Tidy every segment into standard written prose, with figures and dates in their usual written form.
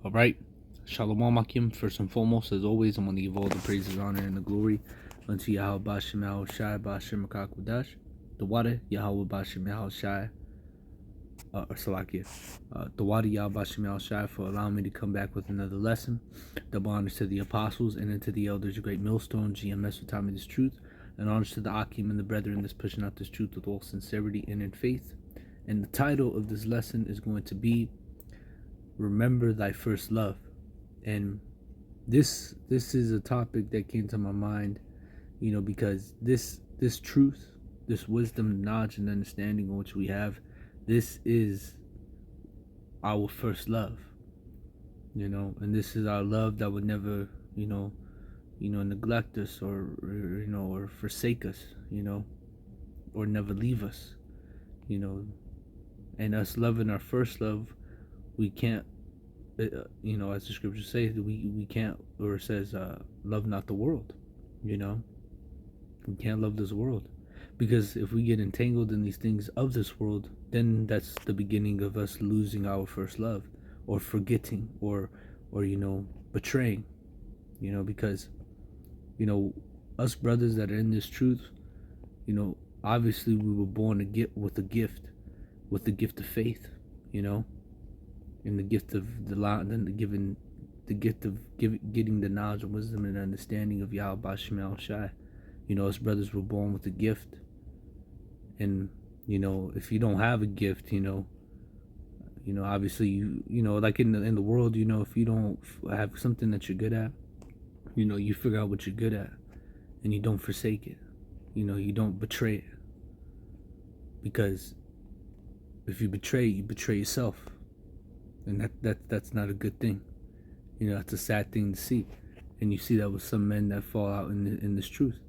All right. Shalom Akim. First and foremost, as always, I'm going to give all the praises, honor, and the glory unto YAHAWASHI Bashim Makakudash. The water, Yahawah Bashim Yahawashi, or Salakia. The water, Yahweh Bashim Yahawashi, for allowing me to come back with another lesson. Double honors to the apostles and unto the elders, a great millstone, GMS, who taught me this truth. And honors to the Akim and the brethren that's pushing out this truth with all sincerity and in faith. And the title of this lesson is going to be Remember Thy First Love. And this is a topic that came to my mind, because this truth, this wisdom, knowledge, and understanding which we have, this is our first love, and this is our love that would never, neglect us or forsake us, or never leave us, and us loving our first love, we can't, as the scriptures say, we can't, or it says, love not the world, we can't love this world, because if we get entangled in these things of this world, then that's the beginning of us losing our first love, or forgetting, or betraying, because us brothers that are in this truth, obviously we were born to get with the gift of faith, and the gift of getting the knowledge and wisdom and understanding of Yahweh Bashim Yahawashi. Us brothers were born with a gift, and if you don't have a gift, obviously like in the world, if you don't have something that you're good at, you figure out what you're good at, and you don't forsake it, you don't betray it, because if you betray yourself, and that's not a good thing. That's a sad thing to see, and you see that with some men that fall out in this truth.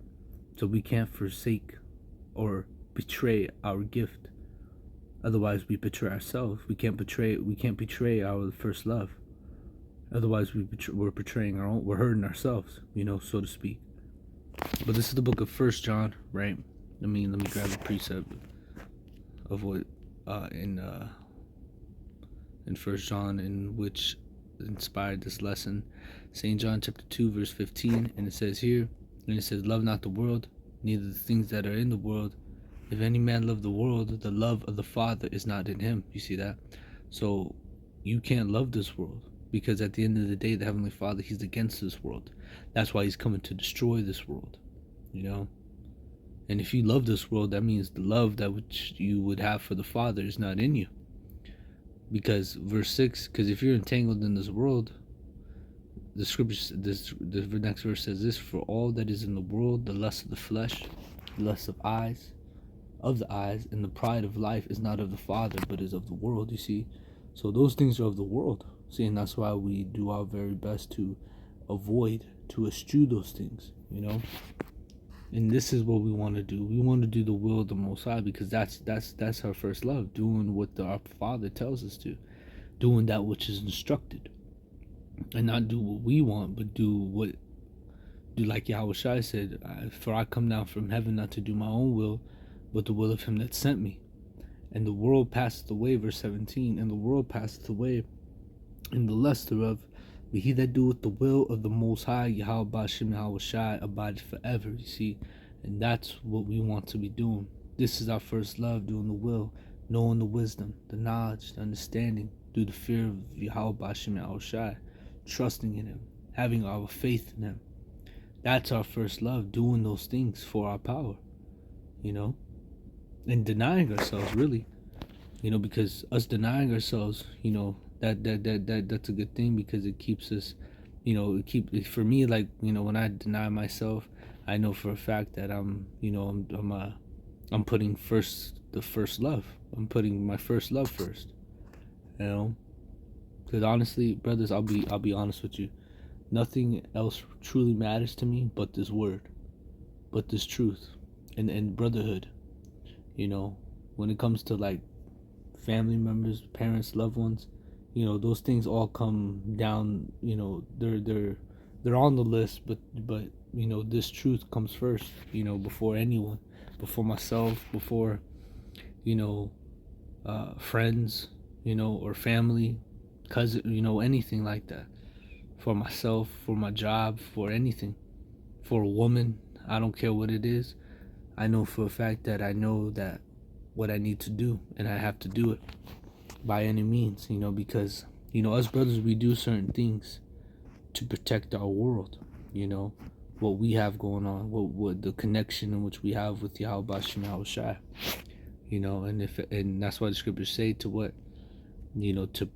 So we can't forsake or betray our gift. Otherwise, we betray ourselves. We can't betray our first love. Otherwise, we're betraying our own. We're hurting ourselves, so to speak. But this is the book of First John, right? Let me grab a precept of what in First John, in which inspired this lesson. St. John chapter 2 verse 15, and it says here, and it says, love not the world, neither the things that are in the world. If any man love the world, the love of the Father is not in him. You see that? So you can't love this world, because at the end of the day, the Heavenly Father, he's against this world. That's why he's coming to destroy this world, and if you love this world, that means the love that which you would have for the Father is not in you. Because verse 6, because if you're entangled in this world, the scripture, the next verse says this: for all that is in the world, the lust of the flesh, the lust of the eyes, and the pride of life is not of the Father, but is of the world. You see, so those things are of the world. See, and that's why we do our very best to avoid, to eschew those things, And this is what we want to do. We want to do the will of the Most High, because that's our first love, doing what our Father tells us to, doing that which is instructed, and not do what we want, but do like Yahawashi said, for I come down from heaven not to do my own will, but the will of him that sent me. And the world passeth away, verse 17, and the world passeth away, and the lust thereof, but he that doeth the will of the Most High, Yahweh Bashim Yahawashi, abideth forever. You see, and that's what we want to be doing. This is our first love, doing the will, knowing the wisdom, the knowledge, the understanding, through the fear of Yahweh Bashim Yahawashi, trusting in him, having our faith in him. That's our first love, doing those things for our power, and denying ourselves, really, because us denying ourselves, that's a good thing, because it keeps us, for me, like, when I deny myself, I know for a fact that I'm putting the first love. I'm putting my first love first, because honestly, brothers, I'll be honest with you, nothing else truly matters to me but this word, but this truth, and brotherhood. When it comes to like family members, parents, loved ones, those things all come down, they're on the list, but this truth comes first, before anyone, before myself, before friends, or family, cousin, anything like that. For myself, for my job, for anything, for a woman, I don't care what it is. I know for a fact that I know that what I need to do, and I have to do it by any means, because us brothers, we do certain things to protect our world, what we have going on, what the connection in which we have with YAHAWASHI and YAHAWASHI, and that's why the scriptures say to what, to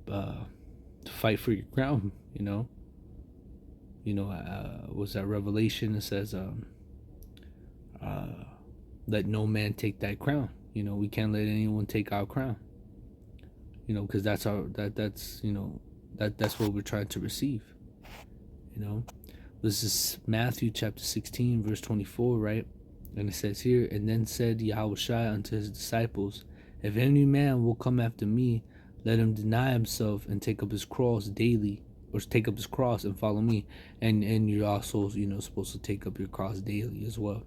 fight for your crown, was that Revelation? It says, let no man take thy crown. We can't let anyone take our crown. Because that's that's what we're trying to receive. This is Matthew chapter 16, verse 24, right? And it says here, and then said Yahushua unto his disciples, if any man will come after me, let him deny himself and take up his cross daily, or take up his cross and follow me. And you're also, supposed to take up your cross daily as well,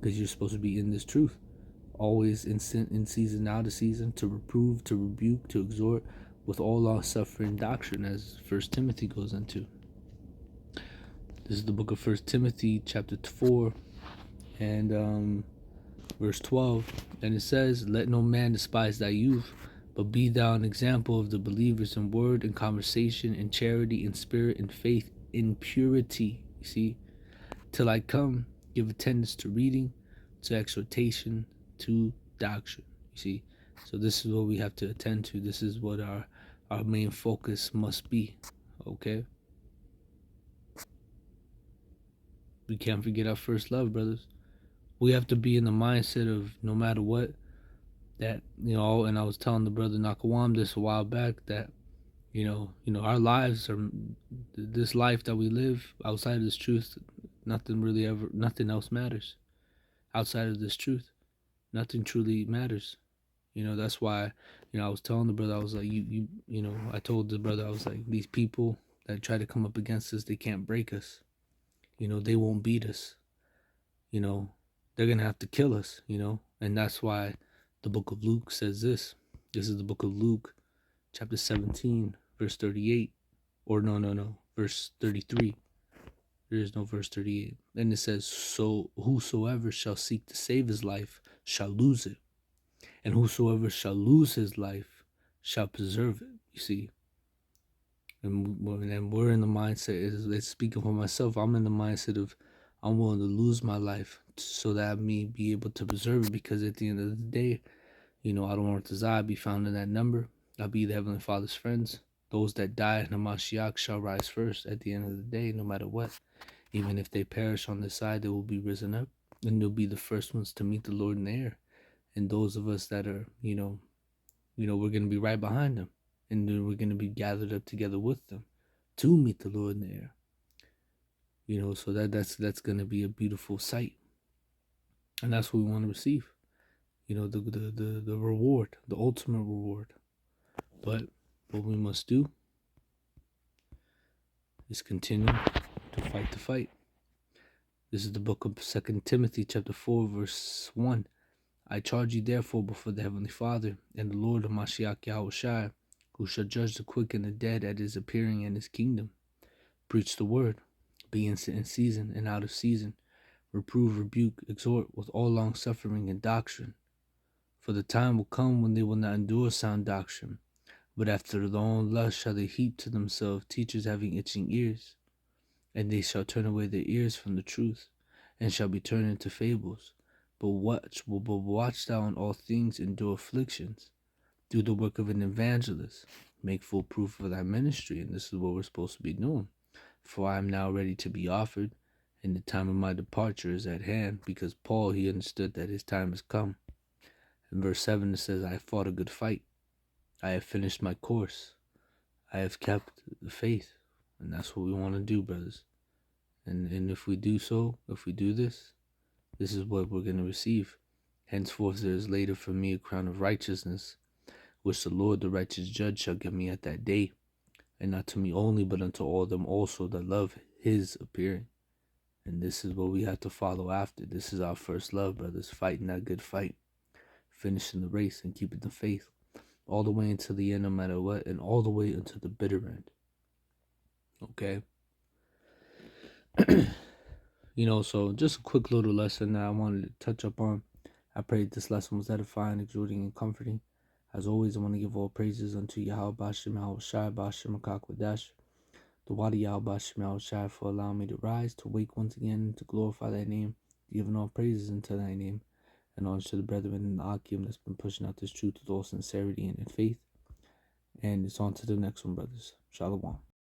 because you're supposed to be in this truth, always in season, out of season, to reprove, to rebuke, to exhort with all long suffering doctrine, as First Timothy goes into. This is the book of First Timothy chapter 4 and verse 12, and it says, let no man despise thy youth, but be thou an example of the believers in word and conversation, in charity, in spirit, in faith, in purity. You see, till I come, give attendance to reading, to exhortation, to doctrine. You see, so this is what we have to attend to. This is what our main focus must be. Okay, we can't forget our first love, brothers. We have to be in the mindset of, no matter what, that, and I was telling the brother Nakawam this a while back, that our lives are, this life that we live outside of this truth, nothing else matters outside of this truth. Nothing truly matters. That's why, I was telling the brother, I was like, I told the brother, I was like, these people that try to come up against us, they can't break us. They won't beat us. They're going to have to kill us, and that's why the book of Luke says this. This is the book of Luke, chapter 17, verse 38. Or no, verse 33. There is no verse 38. And it says, so whosoever shall seek to save his life shall lose it. And whosoever shall lose his life shall preserve it. You see? And we're in the mindset, it's speaking for myself, I'm in the mindset of, I'm willing to lose my life so that I may be able to preserve it, because at the end of the day, I don't want to be found in that number. I'll be the Heavenly Father's friends. Those that die in the Mashiach shall rise first at the end of the day, no matter what. Even if they perish on this side, they will be risen up, and they'll be the first ones to meet the Lord in the air. And those of us that are, we're going to be right behind them, and then we're going to be gathered up together with them to meet the Lord in the air. So that's going to be a beautiful sight, and that's what we want to receive. The reward, the ultimate reward. But what we must do is continue to fight the fight. This is the book of 2 Timothy chapter 4, verse 1. I charge you therefore before the Heavenly Father and the Lord of Mashiach Yahushua, who shall judge the quick and the dead at his appearing in his kingdom. Preach the word, be in season and out of season, reprove, rebuke, exhort with all long suffering and doctrine. For the time will come when they will not endure sound doctrine, but after their own lust shall they heap to themselves teachers having itching ears. And they shall turn away their ears from the truth, and shall be turned into fables. But watch thou in all things, endure afflictions. Do the work of an evangelist. Make full proof of thy ministry. And this is what we're supposed to be doing. For I am now ready to be offered, and the time of my departure is at hand. Because Paul, he understood that his time has come. In verse 7 it says, I have fought a good fight. I have finished my course. I have kept the faith. And that's what we want to do, brothers. And if we do so, if we do this, this is what we're going to receive. Henceforth there is laid up for me a crown of righteousness, which the Lord the righteous judge shall give me at that day, and not to me only, but unto all them also that love his appearing. And this is what we have to follow after. This is our first love, brothers, fighting that good fight, finishing the race and keeping the faith. all the way until the end, no matter what, and all the way until the bitter end. Okay. So just a quick little lesson that I wanted to touch up on. I pray this lesson was edifying, exhorting, and comforting. As always, I want to give all praises unto YAHAWASHI, YAHAWASHI, Bashim, Akakwadash, the Wadi YAHAWASHI, YAHAWASHI, for allowing me to rise, to wake once again, to glorify thy name, giving all praises unto thy name, and honor to the brethren in the Akim that's been pushing out this truth with all sincerity and in faith. And it's on to the next one, brothers. Shalom.